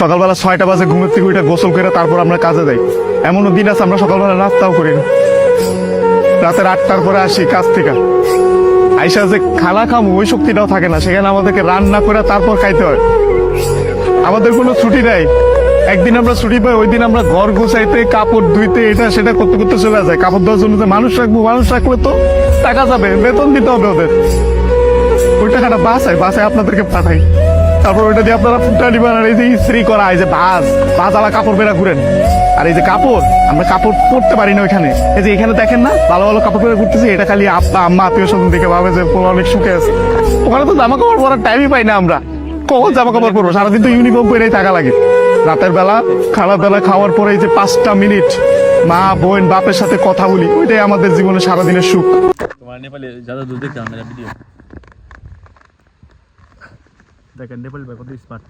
সকালবেলা 6টা বাজে ঘুমের থেকে উঠে গোসল করে তারপর আমরা কাজে যাই। এমনও দিন আছে আমরা সকালবেলা নাস্তাও করি না, রাতের 8টার পরে আসি কাজ থেকে, আইসা যে খানা খামো ওই শক্তিটাও থাকে না, সেখানে আমাদেরকে রান্না করে তারপর খাইতে হয়। আমাদের কোনো ছুটি নাই, একদিন আমরা ছুটি পাই ওই দিন আমরা ঘর গুছাইতে কাপড় ধুইতে এটা সেটা করতে করতে চলে যায়। কাপড় ধোয়ার জন্য যে মানুষ রাখলে তো টাকা যাবে, বেতন দিতে হবে ওদের, ওই টাকাটা বাসায় আপনাদেরকে পাঠাই, তারপর ওইটা দিয়ে আপনারা ফুটা নিবেন। আর এই যে ইস্ত্রি করা, এই যে বাস আলা কাপড় বেড়া ঘুরেন, আর এই যে কাপড় আমরা কাপড় পরতে পারি না ওইখানে, এই যে এখানে দেখেন না ভালো ভালো কাপড় পরে ঘুরতেছি, এটা খালি আব্বা আম্মা আত্মীয় স্বজন দেখে ভাবে যে অনেক সুখে আছে। ওখানে তো জামা কাপড় পরার টাইমই পাই না আমরা, কখন জামা কাপড় পরবো, সারাদিন তো ইউনিফর্ম পরেই থাকা লাগে। রাতের বেলা খাওয়ার পরে এই যে 5টা মিনিট মা বোন বাপের সাথে কথা বলি, ওইটাই আমাদের জীবনে সারাদিনের সুখ। তোমার নেপালে যারা দুধ দেখতে আমরা ভিডিও দেখেন, নেপালি ভাই কত স্মার্ট।